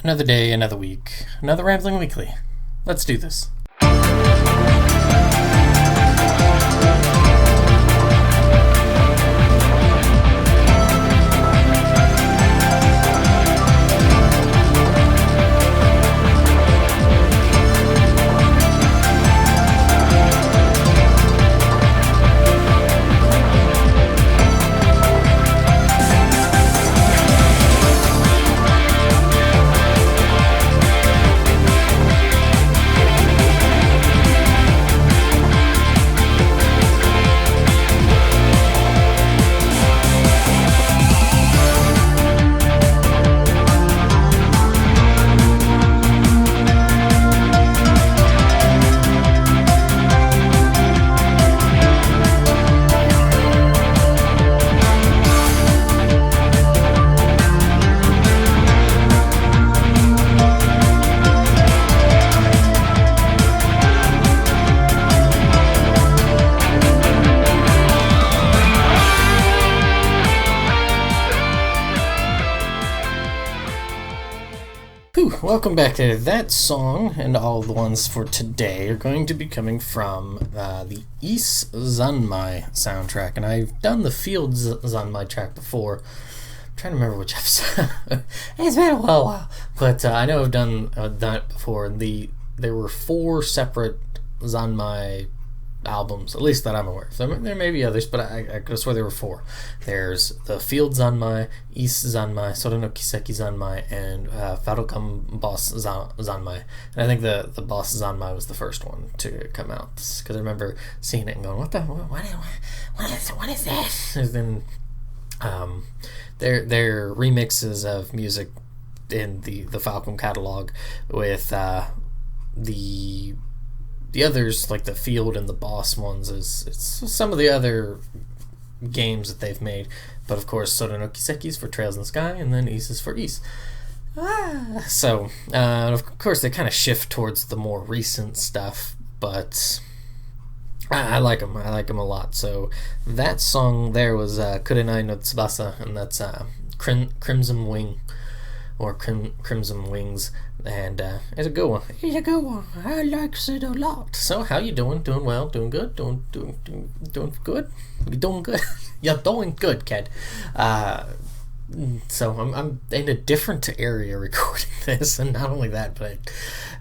Another day, another week, another Rambling Weekly. Let's do this. Welcome back to that song, and all the ones for today are going to be coming from the Is Zanmai soundtrack, and I've done the Field Zanmai track before. I'm trying to remember which episode. It's been a while, but I know I've done that before. There were 4 separate Zanmai albums, at least that I'm aware of. There may be others, but I could swear there were 4. There's the Field Zanmai, Is Zanmai, Sora no Kiseki Zanmai, and Farokam Boss Zanmai. And I think the Boss Zanmai was the first one to come out, because I remember seeing it and going, what is this? And then their remixes of music in the Falcom catalog with the others, like the Field and the Boss ones, it's some of the other games that they've made. But of course, Sora no Kiseki's for Trails in the Sky, and then Is is for Is. So, of course, they kind of shift towards the more recent stuff, but I like them. I like them a lot. So that song there was Kurenai no Tsubasa, and that's Crimson Wing, or Crimson Wings, and it's a good one. It's a good one. I like it a lot. So how you doing? Doing well? Doing good? Doing good? You're doing good? You're doing good, kid. So I'm in a different area recording this, and not only that, but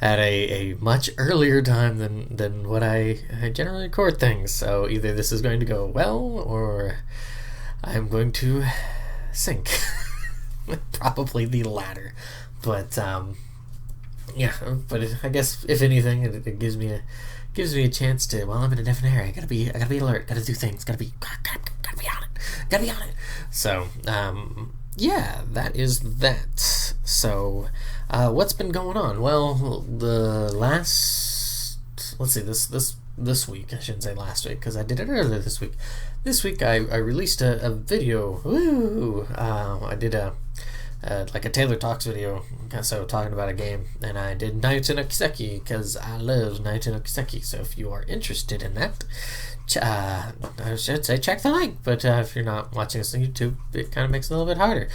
at a much earlier time than what I generally record things. So either this is going to go well, or I'm going to sink. Probably the latter, but yeah. But I guess if anything, it gives me a chance to. Well, I'm in a different area. I gotta be alert. Gotta do things. Gotta be on it. So yeah, that is that. So what's been going on? Well, let's see, this week, I shouldn't say last week, because I did it earlier this week. This week I released a video. Woo! I did like a Taylor Talks video, so talking about a game, and I did Naruto no Kiseki, because I love Naruto no Kiseki. So if you are interested in that, I should say check the link, but if you're not watching this on YouTube, it kind of makes it a little bit harder.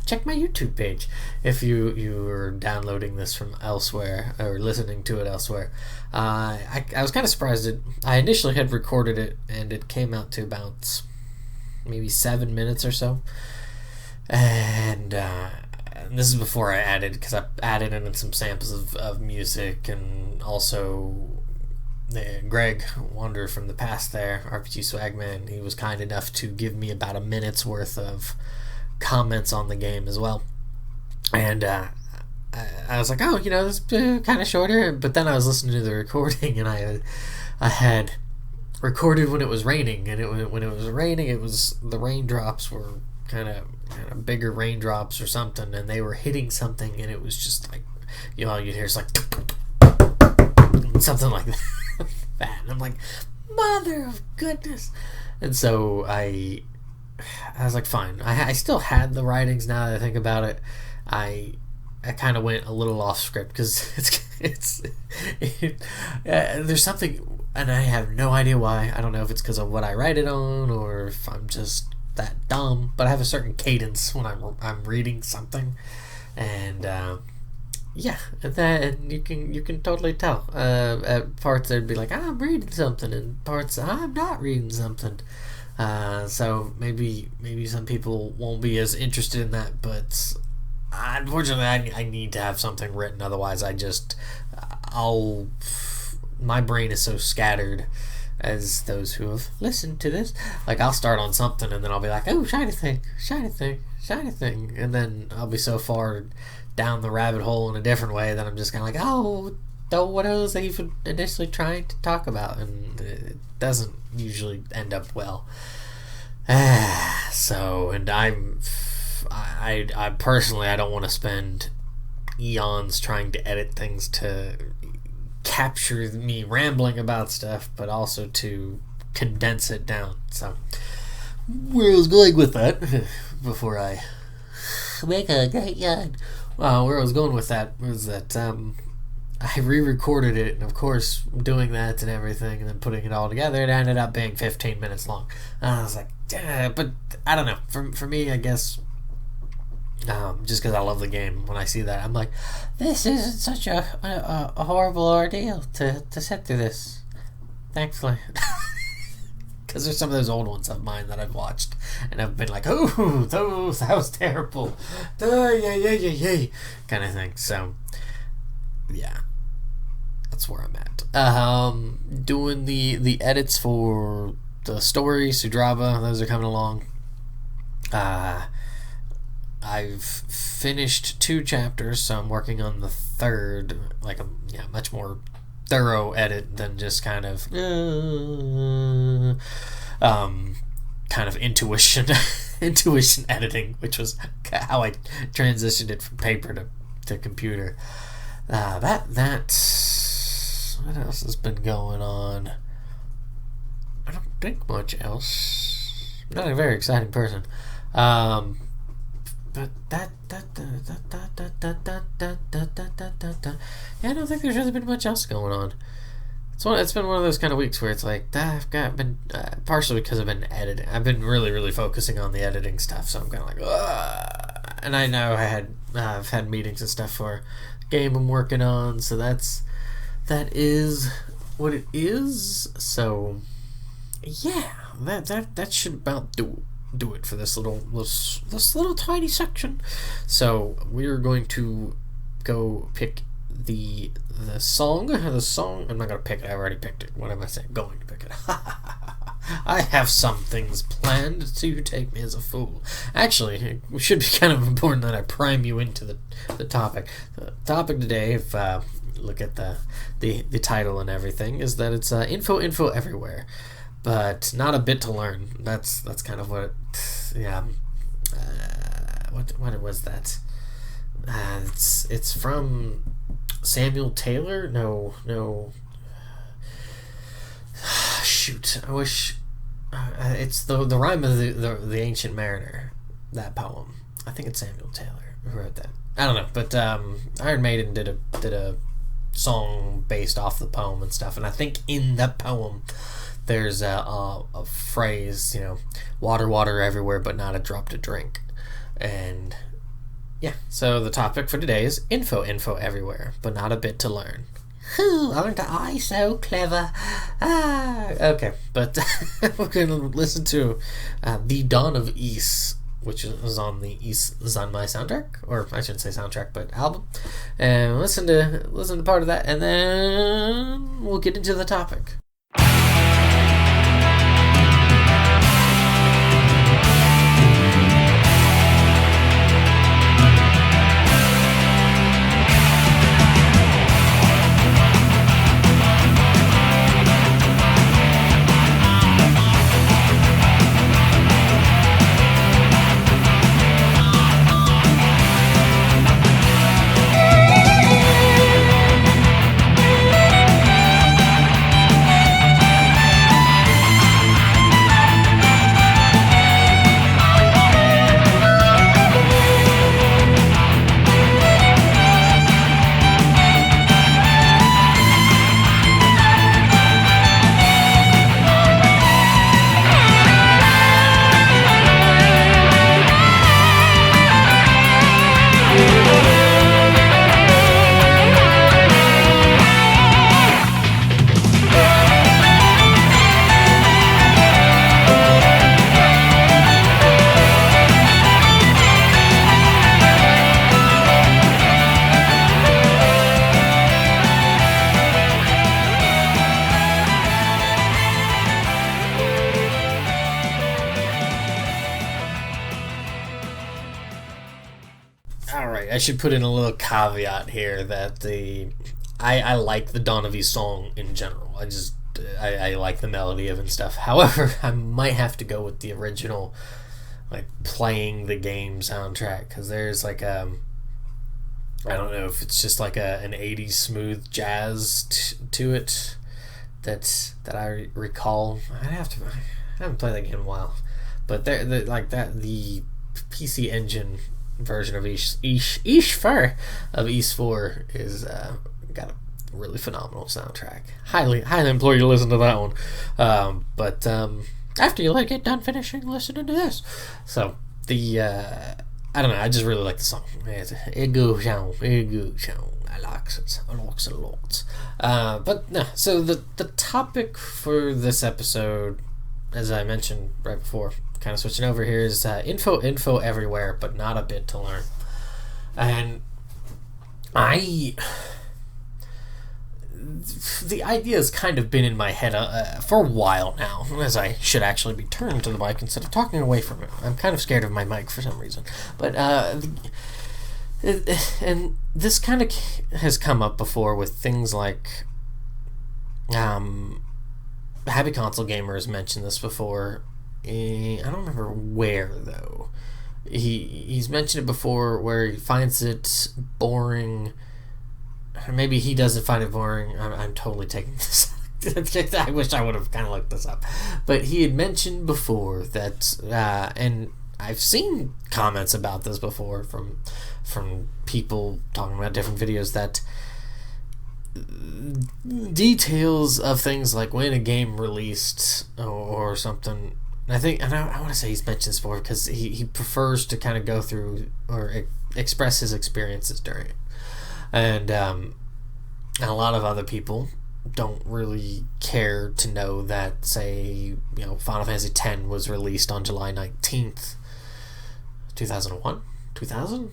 Check my YouTube page if you are downloading this from elsewhere or listening to it elsewhere. I was kind of surprised that I initially had recorded it, and it came out to about maybe 7 minutes or so. And this is before I added, because I added in some samples of music, and also Greg Wanderer from the past there, RPG Swagman, he was kind enough to give me about a minute's worth of comments on the game as well. And I was like, oh, this is kind of shorter. But then I was listening to the recording, and I had recorded when it was raining, and when it was raining, the raindrops were kind of bigger raindrops or something, and they were hitting something, and it was just like, all you'd hear is like something like that. And I'm like, mother of goodness. And so I was like, fine. I still had the writings. Now that I think about it, I kind of went a little off script, because there's something, and I have no idea why. I don't know if it's because of what I write it on, or if I'm just that dumb, but I have a certain cadence when I'm reading something, and yeah, and you can totally tell. At parts there'd be like, I'm reading something, and parts I'm not reading something. So maybe some people won't be as interested in that, but unfortunately, I need to have something written. Otherwise, my brain is so scattered, as those who have listened to this. Like, I'll start on something, and then I'll be like, oh, shiny thing, and then I'll be so far down the rabbit hole in a different way that I'm just kind of like, oh, what was I even initially trying to talk about? And it doesn't usually end up well. So, and I personally, I don't want to spend eons trying to edit things to capture me rambling about stuff, but also to condense it down. So, where I was going with that, before I make a great yawn. Well, where I was going with that was that I re-recorded it, and of course, doing that and everything, and then putting it all together, it ended up being 15 minutes long. And I was like, but I don't know. For me, I guess, just because I love the game, when I see that, I'm like, this isn't such a horrible ordeal to sit through this. Thankfully. Because there's some of those old ones of mine that I've watched, and I've been like, oh, that was terrible. Yay, kind of thing. So, yeah. That's where I'm at. Doing the edits for the story, Sudraba, those are coming along. I've finished 2 chapters, so I'm working on the third, like a much more thorough edit than just kind of intuition editing, which was how I transitioned it from paper to computer. That's what else has been going on? I don't think much else. I'm not a very exciting person. But yeah, I don't think there's really been much else going on. It's been one of those kind of weeks where it's like, partially because I've been editing. I've been really, really focusing on the editing stuff, so I'm kind of like, ugh. And I know I've had meetings and stuff for a game I'm working on, so that is what it is. So yeah, that should about do it for this little tiny section. So we're going to go pick the song. I'm not gonna pick it. I already picked it. What am I saying? Going to pick it. I have some things planned to take me as a fool. Actually, it should be kind of important that I prime you into the topic. The topic today, if you look at the title and everything, is that it's info everywhere, but not a bit to learn. That's kind of what. Yeah. What was that? It's from Samuel Taylor. No. Shoot, I wish. It's the rhyme of the Ancient Mariner. That poem. I think it's Samuel Taylor who wrote that. I don't know, but Iron Maiden did a song based off the poem and stuff, and I think in that poem there's a phrase, water everywhere, but not a drop to drink, and yeah. So the topic for today is info everywhere, but not a bit to learn. Aren't I so clever? Okay, but we're going to listen to The Dawn of Ys, which is on the Ys Zanmai soundtrack, or I shouldn't say soundtrack, but album. And listen to part of that, and then we'll get into the topic. right. I should put in a little caveat here that I like the Dawn of East song in general. I like the melody of it and stuff. However, I might have to go with the original, like playing the game soundtrack, because there's like I don't know if it's just like an 80s smooth jazz to it that I recall. I haven't played that game in a while, but like that the PC Engine version of East 4 is got a really phenomenal soundtrack. Highly implore you to listen to that one. But after you get done finishing listening to this, so the I don't know. I just really like the song. It's a good song. I like it a lot. But no. So the topic for this episode, as I mentioned right before, kind of switching over here, is info everywhere, but not a bit to learn. And the idea has kind of been in my head for a while now, as I should actually be turned to the mic instead of talking away from it. I'm kind of scared of my mic for some reason. But, and this kind of has come up before with things like, Happy Console Gamer has mentioned this before. I don't remember where, though. He's mentioned it before where he finds it boring. Maybe he doesn't find it boring. I'm totally taking this. I wish I would have kind of looked this up. But he had mentioned before that, and I've seen comments about this before from people talking about different videos, that details of things like when a game released or something. I want to say he's mentioned this before because he prefers to kind of go through or express his experiences during it. And a lot of other people don't really care to know that, say, Final Fantasy X was released on July 19th, 2001? 2000?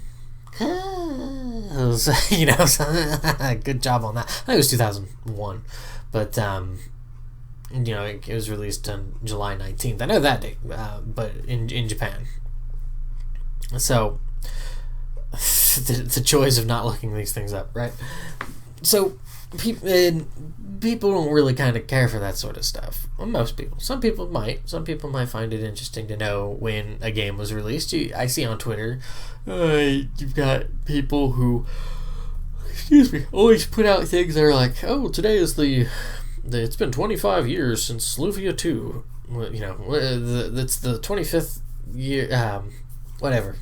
Good job on that. I think it was 2001. But, it was released on July 19th. I know that date, but in Japan. So, the joys of not looking these things up, right? So, people don't really kind of care for that sort of stuff. Well, most people. Some people might. Some people might find it interesting to know when a game was released. I see on Twitter, you've got people who, always put out things that are like, oh, today is it's been 25 years since Lufia 2. It's the 25th year, whatever,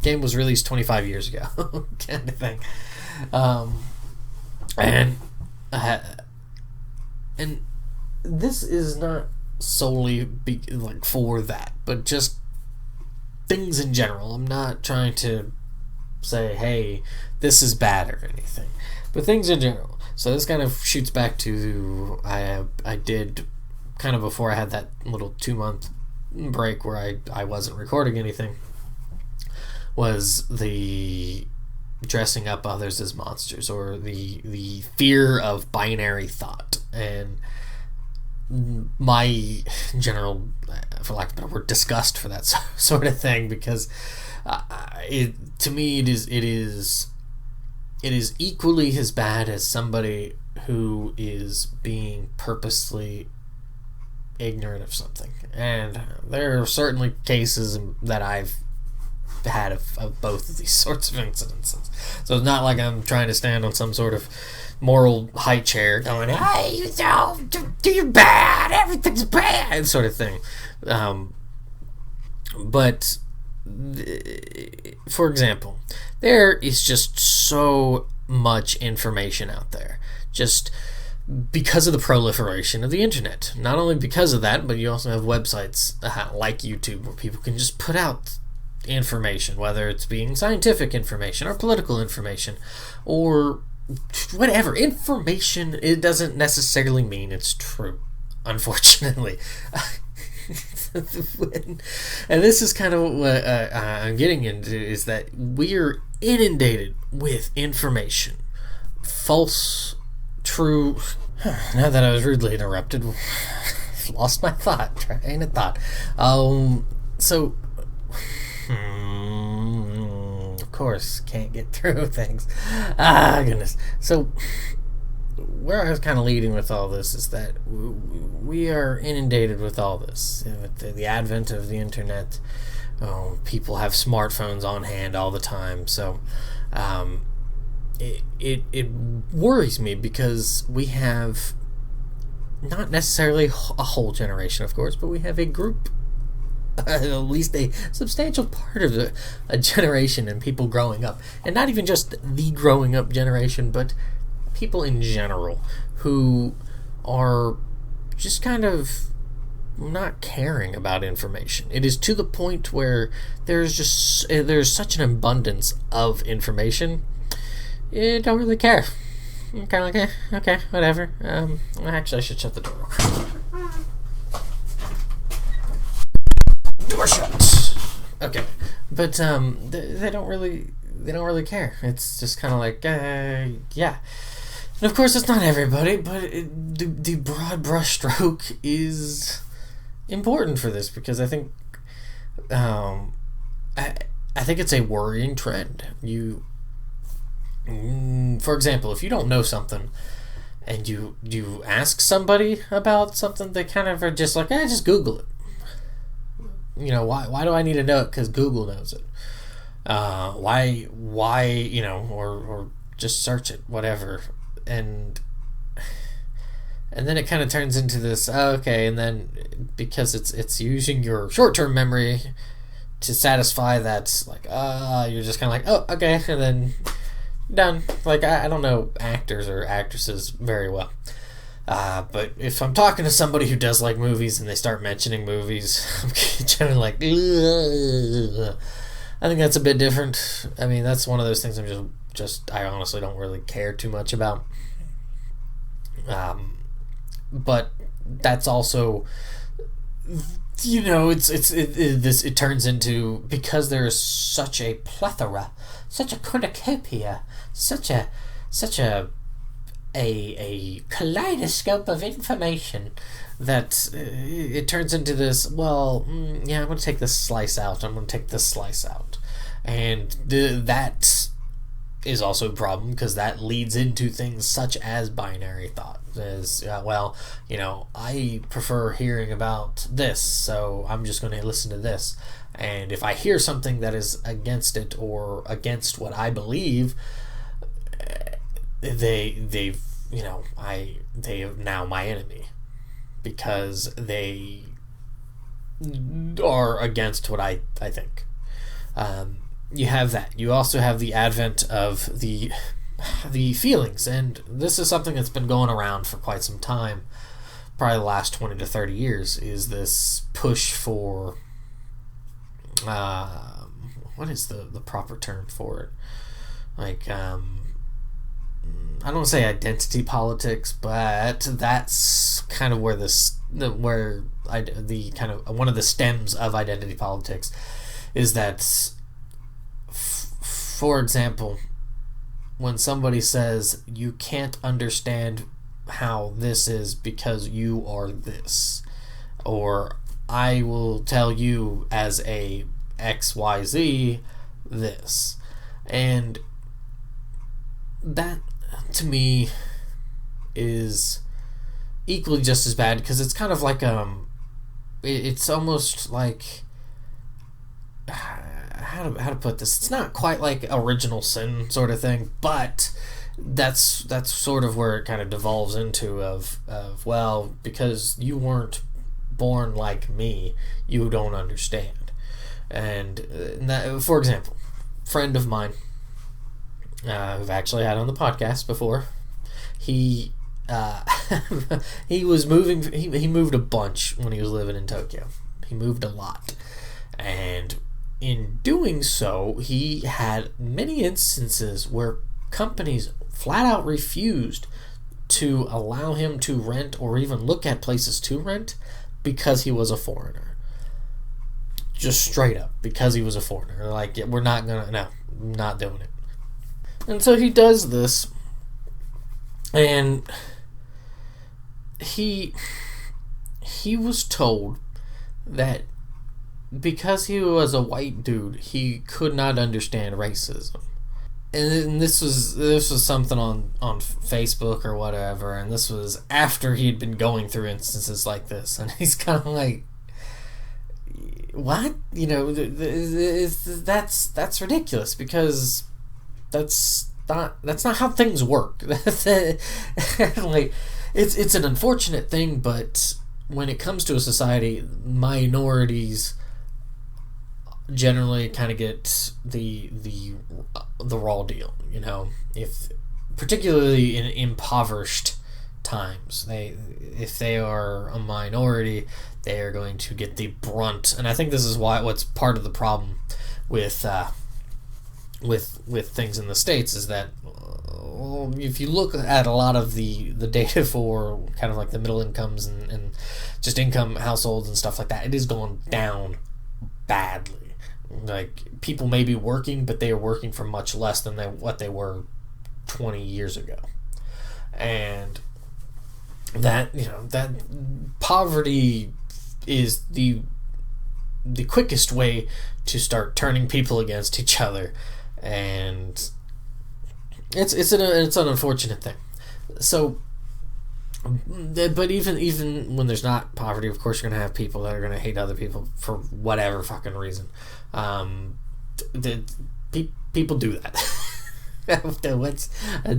game was released 25 years ago, kind of thing. And this is not solely for that, but just things in general. I'm not trying to say, hey, this is bad or anything, but things in general. So this kind of shoots back to I did kind of before I had that little 2-month break where I wasn't recording anything, was the dressing up others as monsters, or the fear of binary thought, and my general, for lack of a better word, disgust for that sort of thing, because to me it is equally as bad as somebody who is being purposely ignorant of something. And there are certainly cases that I've had of both of these sorts of incidences. So it's not like I'm trying to stand on some sort of moral high chair going, hey, you're bad, everything's bad, sort of thing. But for example, there is just so much information out there, just because of the proliferation of the internet. Not only because of that, but you also have websites like YouTube where people can just put out information, whether it's being scientific information or political information or whatever information. It doesn't necessarily mean it's true, unfortunately. And this is kind of what I'm getting into, is that we're inundated with information, false, true. Now that I was rudely interrupted, lost my train of thought. Of course, can't get through things. Ah, goodness. So, where I was kind of leading with all this is that we are inundated with all this. With the advent of the internet, people have smartphones on hand all the time. So, it worries me because we have not necessarily a whole generation, of course, but we have a group, at least a substantial part of a generation and people growing up, and not even just the growing up generation, but people in general who are just kind of not caring about information. It is to the point where there's such an abundance of information, you don't really care. You're kind of like, okay, whatever. Actually, I should shut the door. Door shut. Okay, but they don't really care. It's just kind of like, yeah. And of course, it's not everybody, but the broad brushstroke is important for this because I think, I think it's a worrying trend. For example, if you don't know something and you ask somebody about something, they kind of are just like, just Google it. Why do I need to know it? Because Google knows it. Why, or just search it, whatever. And then it kind of turns into this, okay, and then because it's using your short-term memory to satisfy that, like, you're just kind of like, oh, okay, and then done. Like, I don't know actors or actresses very well. But if I'm talking to somebody who does like movies and they start mentioning movies, I'm kind of like, ugh. I think that's a bit different. I mean, that's one of those things I honestly don't really care too much about. But that's also, it turns into, because there's such a plethora, such a cornucopia, such a kaleidoscope of information that it turns into this, I'm going to take this slice out, I'm going to take this slice out. And that is also a problem because that leads into things such as binary thought. I prefer hearing about this, so I'm just going to listen to this. And if I hear something that is against it or against what I believe, they are now my enemy because they are against what I think. You have that. You also have the advent of the feelings, and this is something that's been going around for quite some time, probably the last 20 to 30 years, is this push for what is the proper term for it? Like, I don't want to say identity politics, but that's kind of where one of the stems of identity politics is that, for example, when somebody says you can't understand how this is because you are this, or I will tell you as a XYZ this, and that to me is equally just as bad because it's kind of like it's almost like, how to put this, it's not quite like original sin sort of thing, but that's sort of where it kind of devolves into of because you weren't born like me, you don't understand. And that, for example, friend of mine who've actually had on the podcast before, he was moving. He moved a bunch when he was living in Tokyo. He moved a lot, and in doing so, he had many instances where companies flat out refused to allow him to rent or even look at places to rent because he was a foreigner. Just straight up, because he was a foreigner. They're like, yeah, we're not doing it. And so he does this, and he was told that because he was a white dude, he could not understand racism. And this was something on Facebook or whatever, and this was after he'd been going through instances like this, and he's kind of like, what? That's ridiculous, because that's not how things work. Like, it's an unfortunate thing, but when it comes to a society, minorities generally kind of get the raw deal. If particularly in impoverished times, if they are a minority, they are going to get the brunt. And I think this is what's part of the problem with things in the States is that if you look at a lot of the data for kind of like the middle incomes and just income households and stuff like that, it is going down badly. Like, people may be working, but they are working for much less than what they were 20 years ago. And that poverty is the quickest way to start turning people against each other, and it's an unfortunate thing. So, but even when there's not poverty, of course you're gonna have people that are gonna hate other people for whatever fucking reason. People do that. What's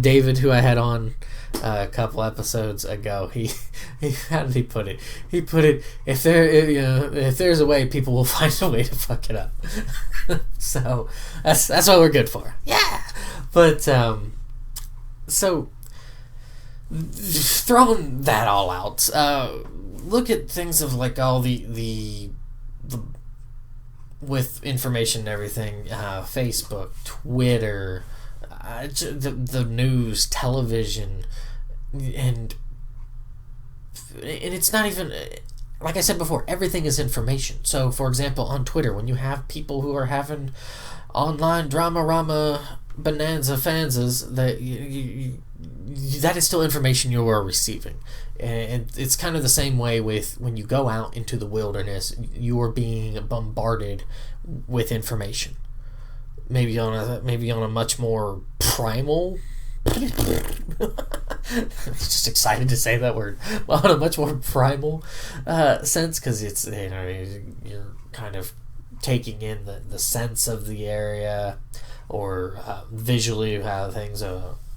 David, who I had on a couple episodes ago, he how did he put it? He put it, if there's a way, people will find a way to fuck it up. So that's what we're good for. Yeah. But so throwing that all out, look at things of like all the with information and everything, Facebook, Twitter, the news, television, and it's not even, like I said before, everything is information. So, for example, on Twitter, when you have people who are having online drama-rama bonanza fanzas, that is still information you are receiving. And it's kind of the same way with when you go out into the wilderness, you are being bombarded with information. Maybe on a much more primal. I'm just excited to say that word. Well, on a much more primal sense, because it's you're kind of taking in the sense of the area, or visually how things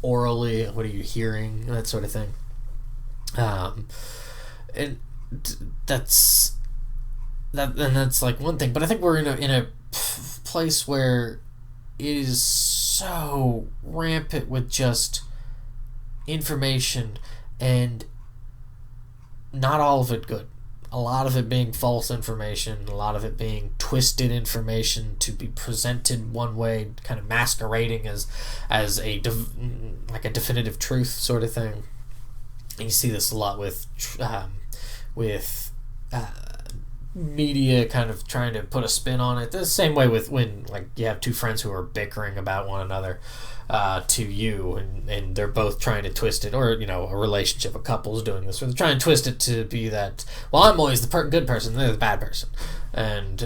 orally, what are you hearing, that sort of thing. And that's like one thing, but I think we're in a place where it is so rampant with just information, and not all of it good. A lot of it being false information, a lot of it being twisted information to be presented one way, kind of masquerading as a definitive truth sort of thing. And you see this a lot with media kind of trying to put a spin on it. The same way with when, like, you have two friends who are bickering about one another to you, and they're both trying to twist it, or a relationship, a couple's doing this, where they're trying to twist it to be that, well, I'm always the good person, they're the bad person, and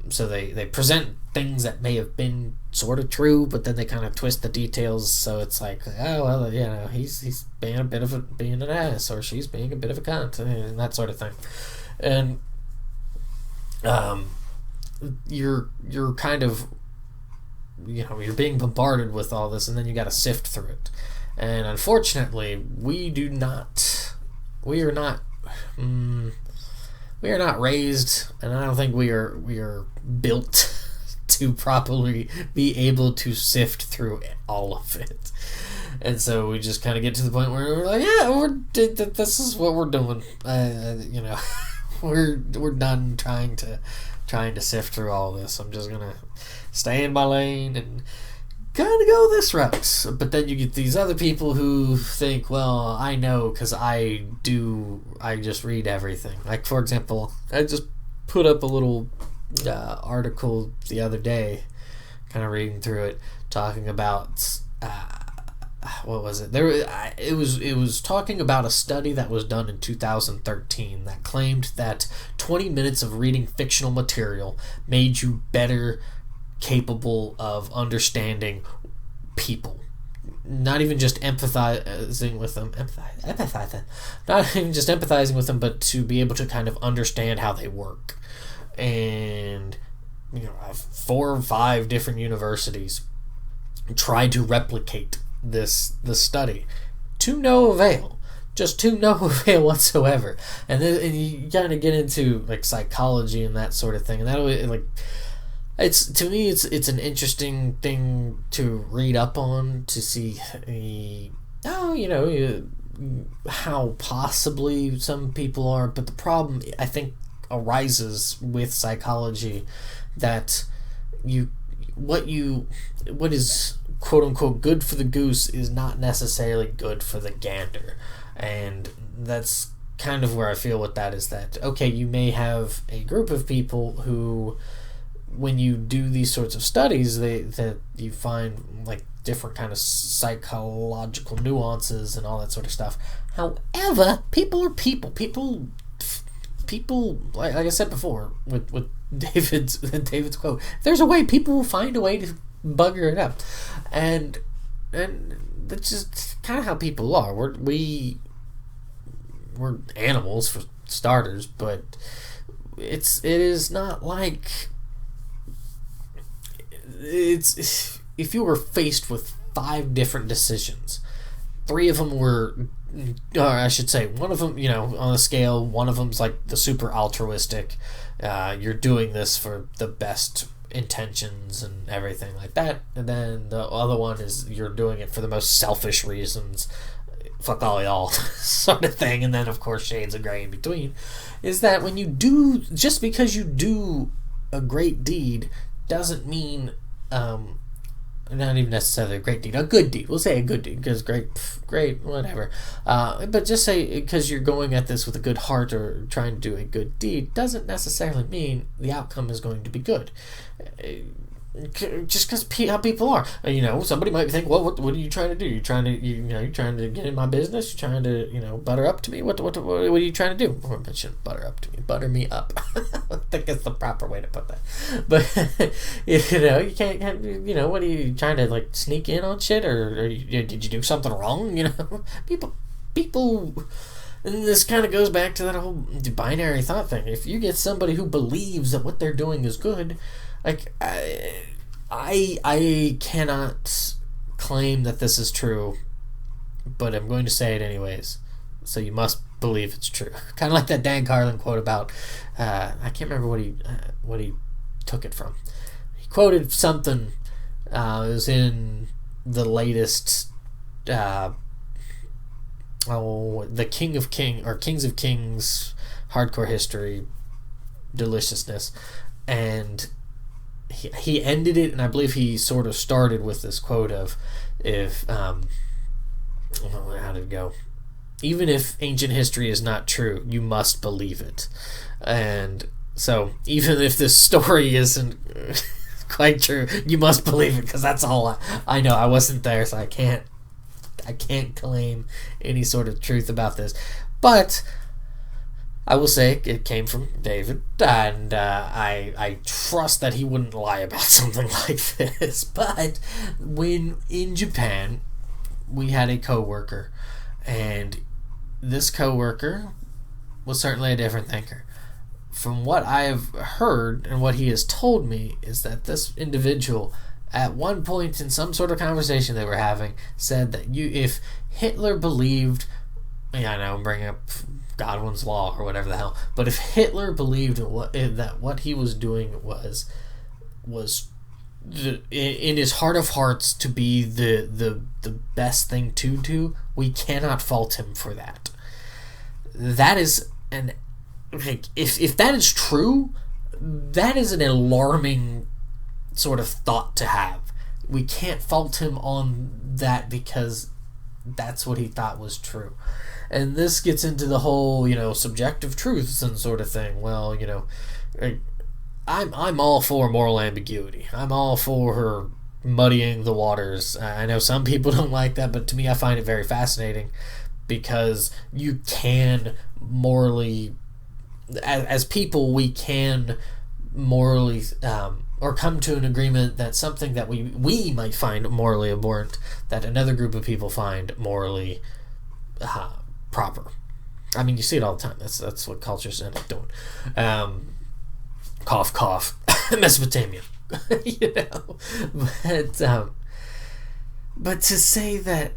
so they present things that may have been sort of true, but then they kind of twist the details, so it's like, oh well, he's being an ass, or she's being a bit of a cunt, and that sort of thing. And you're kind of, you're being bombarded with all this, and then you got to sift through it. And unfortunately, we are not raised, and I don't think we are built to properly be able to sift through all of it. And so we just kind of get to the point where we're like, yeah, this is what we're doing. We're done trying to sift through all this. I'm just gonna stay in my lane and kind of go this route. But then you get these other people who think, well, I know because I just read everything. Like, for example, I just put up a little article the other day, kind of reading through it, talking about what was it? It was talking about a study that was done in 2013 that claimed that 20 minutes of reading fictional material made you better capable of understanding people. Not even just empathizing with them, not even just empathizing with them, but to be able to kind of understand how they work. And 4 or 5 different universities tried to replicate this study to no avail, just to no avail whatsoever. And you kind of get into like psychology and that sort of thing, and that like it's, to me, it's an interesting thing to read up on, to see how possibly some people are. But the problem, I think, arises with psychology that what is quote unquote good for the goose is not necessarily good for the gander. And that's kind of where I feel with that, is that, okay, you may have a group of people who, when you do these sorts of studies, that you find like different kind of psychological nuances and all that sort of stuff. However, people are people. People, like I said before, with David's quote, there's a way. People will find a way to bugger it up, and that's just kind of how people are. We're animals for starters, but it is not like it's if you were faced with 5 different decisions, 3 of them were, or I should say, one of them, on a scale, one of them's like the super altruistic, you're doing this for the best intentions and everything like that, and then the other one is you're doing it for the most selfish reasons, fuck all y'all sort of thing. And then of course shades of gray in between, is that when you do, just because you do a great deed doesn't mean not even necessarily a great deed, a good deed. We'll say a good deed, because great, whatever. But just say, because you're going at this with a good heart or trying to do a good deed, doesn't necessarily mean the outcome is going to be good. Just because how people are, somebody might think, well, what are you trying to do? You're trying to get in my business. You're trying to, butter up to me. What are you trying to do? Or I shouldn't butter up to me. Butter me up. I think it's the proper way to put that. But you can't. What are you trying to like sneak in on shit, or did you do something wrong? People. And this kind of goes back to that whole binary thought thing. If you get somebody who believes that what they're doing is good, like I cannot claim that this is true, but I'm going to say it anyways. So you must believe it's true. Kind of like that Dan Carlin quote about I can't remember what he took it from. He quoted something. It was in the latest. The Kings of Kings hardcore history deliciousness, and he ended it, and I believe he sort of started with this quote of, how did it go? Even if ancient history is not true, you must believe it. And so even if this story isn't quite true, you must believe it, because that's all I know. I wasn't there, so I can't claim any sort of truth about this, but I will say it came from David, and I trust that he wouldn't lie about something like this. But when in Japan, we had a coworker, and this coworker was certainly a different thinker. From what I have heard and what he has told me, is that this individual, at one point in some sort of conversation they were having, said that if Hitler believed, I'm bringing up Godwin's Law or whatever the hell, but if Hitler believed that what he was doing was in his heart of hearts to be the best thing to do, we cannot fault him for that. That is if that is true, that is an alarming sort of thought to have. We can't fault him on that because that's what he thought was true. And this gets into the whole, subjective truths and sort of thing. Well, I'm all for moral ambiguity. I'm all for her, muddying the waters. I know some people don't like that, but to me, I find it very fascinating because you can morally, as people, we can morally or come to an agreement that something that we might find morally abhorrent, that another group of people find morally proper. I mean, you see it all the time. That's what cultures end up doing. Cough, cough. Mesopotamia. You know, but to say that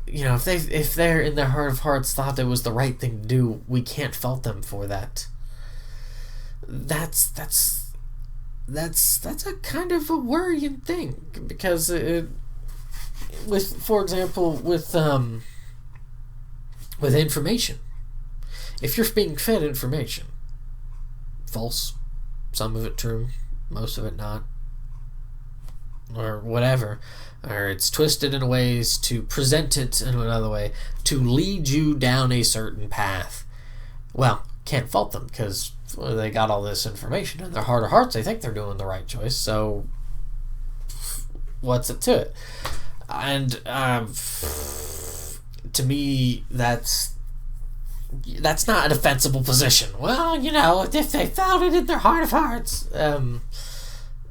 you know, if they're in their heart of hearts thought it was the right thing to do, we can't fault them for that. That's a kind of a worrying thing, because for example, with information, if you're being fed information, false, some of it true, most of it not, or whatever, or it's twisted in ways to present it in another way to lead you down a certain path, well, can't fault them, because they got all this information in their heart of hearts. They think they're doing the right choice, so what's it to it? And to me, that's not a defensible position. Well, you know, if they found it in their heart of hearts,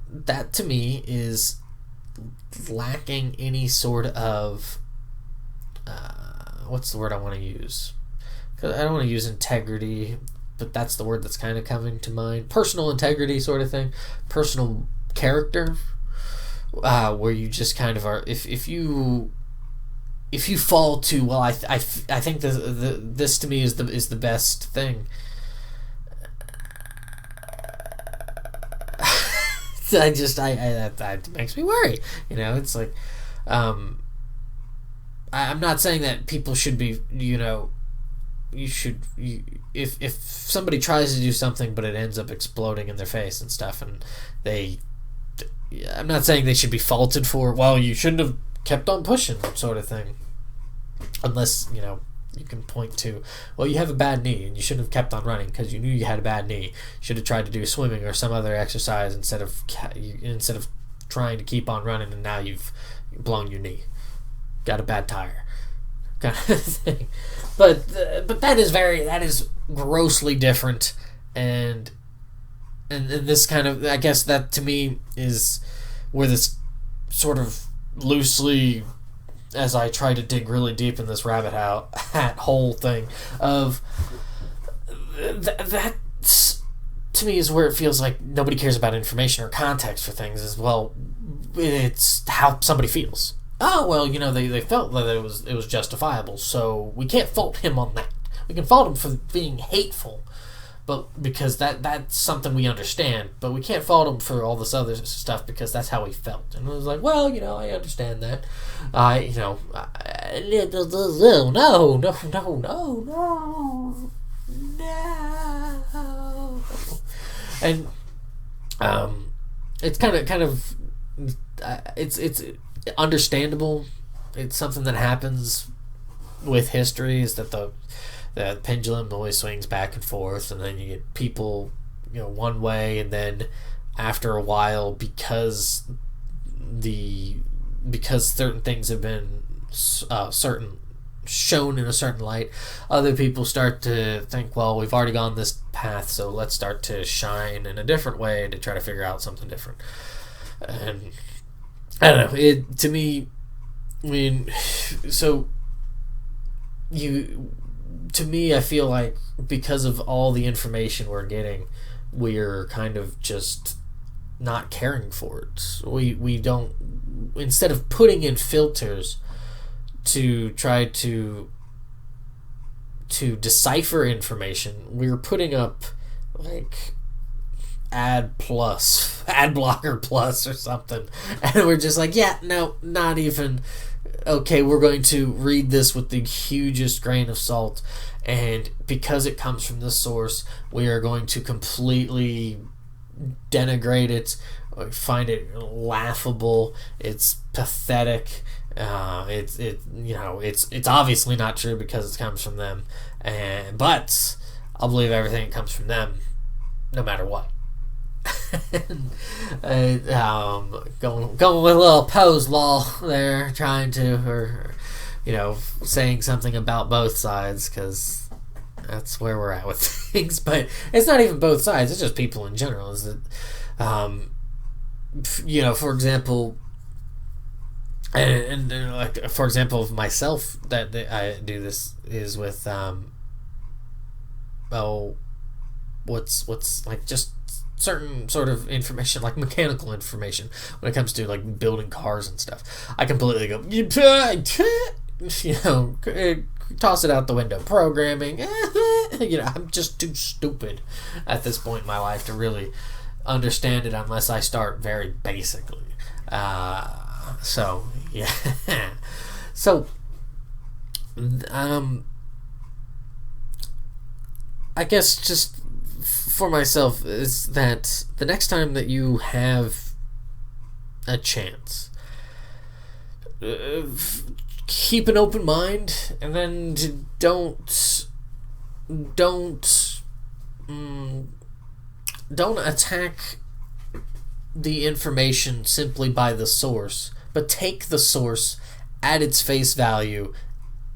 that to me is lacking any sort of what's the word I want to use? Because I don't want to use integrity, but that's the word that's kind of coming to mind. Personal integrity, sort of thing. Personal character, where you just kind of are. If you fall to, well, I think this to me is the best thing. That makes me worry. You know, it's like, I'm not saying that people should be, you know, if somebody tries to do something but it ends up exploding in their face and stuff, and I'm not saying they should be faulted for, well, you shouldn't have kept on pushing, sort of thing, unless, you know, you can point to, well, you have a bad knee and you shouldn't have kept on running because you knew you had a bad knee. You should have tried to do swimming or some other exercise instead of trying to keep on running, and now you've blown your knee, got a bad tire, kind of thing. But that is grossly different, and this kind of, I guess that to me is where this sort of loosely, as I try to dig really deep in this rabbit hole thing of that to me is where it feels like nobody cares about information or context for things as well. It's how somebody feels. Oh, well, you know, they felt that it was justifiable, so we can't fault him on that. We can fault him for being hateful, but because that's something we understand, but we can't fault him for all this other stuff because that's how he felt. And it was like, well, you know, I understand that. No. And it's kind of it's understandable. It's something that happens with history, is that the pendulum always swings back and forth, and then you get people, you know, one way, and then after a while, because certain things have been shown in a certain light, other people start to think, well, we've already gone this path, so let's start to shine in a different way to try to figure out something different. And I don't know, it to me, I mean, so to me, I feel like because of all the information we're getting, we're kind of just not caring for it. We don't, instead of putting in filters to try to decipher information, we're putting up like ad blocker plus or something, and we're just like, yeah, no, not even. Okay, we're going to read this with the hugest grain of salt, and because it comes from this source, we are going to completely denigrate it, find it laughable, it's pathetic, it's obviously not true because it comes from them, but I'll believe everything that comes from them, no matter what. Going with a little pose law there, trying to, or saying something about both sides, because that's where we're at with things. But it's not even both sides; it's just people in general. Is that, for example, and like for example, myself, that I do this is with what's like just certain sort of information, like mechanical information, when it comes to like building cars and stuff. I completely go, toss it out the window. Programming, I'm just too stupid at this point in my life to really understand it unless I start very basically. So yeah, so I guess just for myself is that the next time that you have a chance, keep an open mind, and then don't attack the information simply by the source, but take the source at its face value,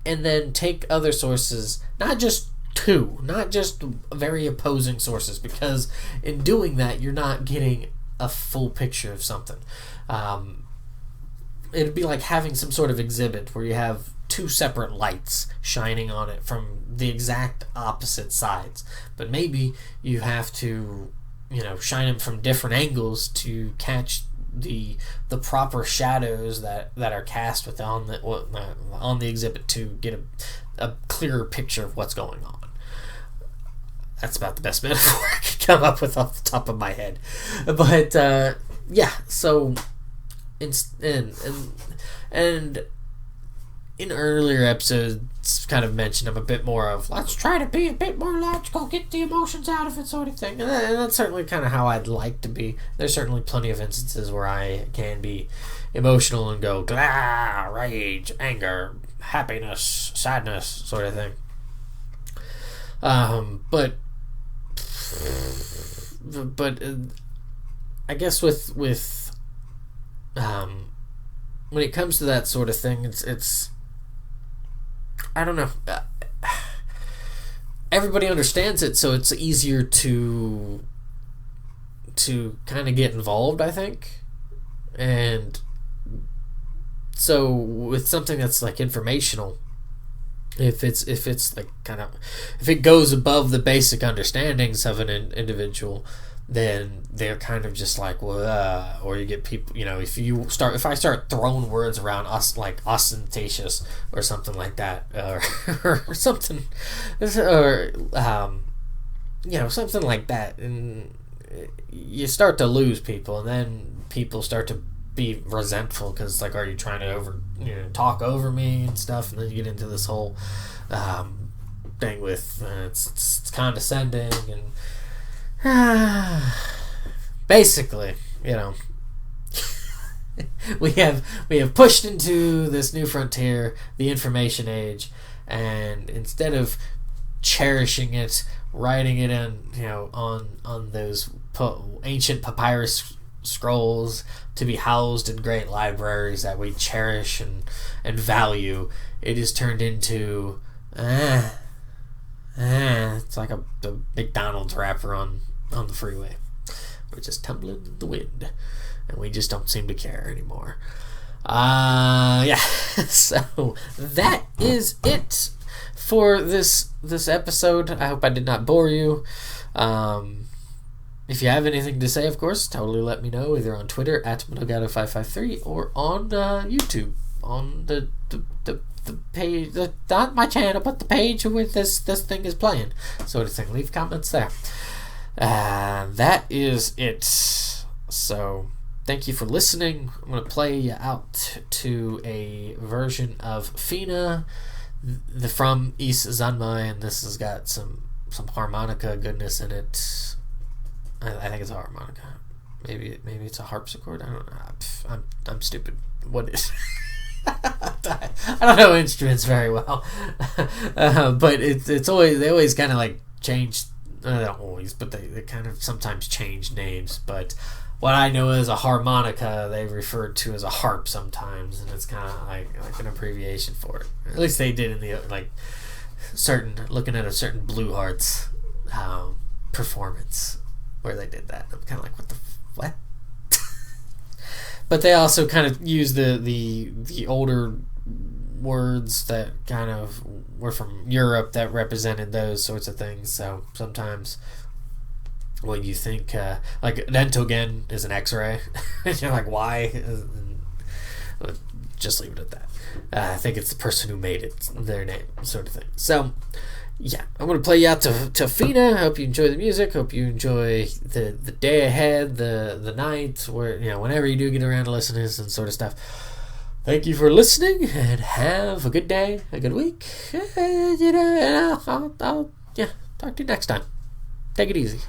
and then take other sources, not just very opposing sources, because in doing that you're not getting a full picture of something. It'd be like having some sort of exhibit where you have two separate lights shining on it from the exact opposite sides, but maybe you have to shine them from different angles to catch the proper shadows that are cast on the exhibit to get a clearer picture of what's going on. That's about the best metaphor I could come up with off the top of my head. But yeah, so and in earlier episodes, kind of mentioned I'm a bit more of, let's try to be a bit more logical, get the emotions out of it, sort of thing. And that's certainly kind of how I'd like to be. There's certainly plenty of instances where I can be emotional and go, rage, anger, happiness, sadness, sort of thing. But I guess with when it comes to that sort of thing, it's I don't know. Everybody understands it, so it's easier to kind of get involved, I think. And so with something that's like informational, if it's like kind of, if it goes above the basic understandings of an individual, then they're kind of just like, well, or you get people, if I start throwing words around us like ostentatious or something like that, or something, or something like that, and you start to lose people, and then people start to be resentful because, like, are you trying to talk over me and stuff, and then you get into this whole thing with it's condescending and basically, we have pushed into this new frontier, the information age, and instead of cherishing it, writing it on those ancient papyrus scrolls to be housed in great libraries that we cherish and value, it is turned into it's like a McDonald's wrapper on the freeway. We're just tumbling in the wind, and we just don't seem to care anymore. Yeah. So that is it for this episode. I hope I did not bore you. If you have anything to say, of course, totally let me know, either on Twitter at Monogato553 or on YouTube, on the page, not my channel, but the page where this thing is playing, sort of thing. Leave comments there. That is it. So thank you for listening. I'm going to play you out to a version of Feena, from East Zanmai, and this has got some harmonica goodness in it. I think it's a harmonica. Maybe it's a harpsichord. I don't know. I'm stupid. What is? I don't know instruments very well, but it's always, they always kind of like change they don't always, but they kind of sometimes change names. But what I know as a harmonica, they referred to as a harp sometimes, and it's kind of like an abbreviation for it. At least they did in the looking at a certain Blue Hearts performance where they did that. I'm kind of like, what? But they also kind of use the older words that kind of were from Europe that represented those sorts of things. So sometimes when you think like Dentogen is an X-ray, and you're like, why? Just leave it at that. I think it's the person who made it, their name, sort of thing. So yeah, I'm going to play you out to Feena. I hope you enjoy the music. Hope you enjoy the day ahead, the night, where, whenever you do get around to listening to this and sort of stuff. Thank you for listening, and have a good day, a good week. And I'll talk to you next time. Take it easy.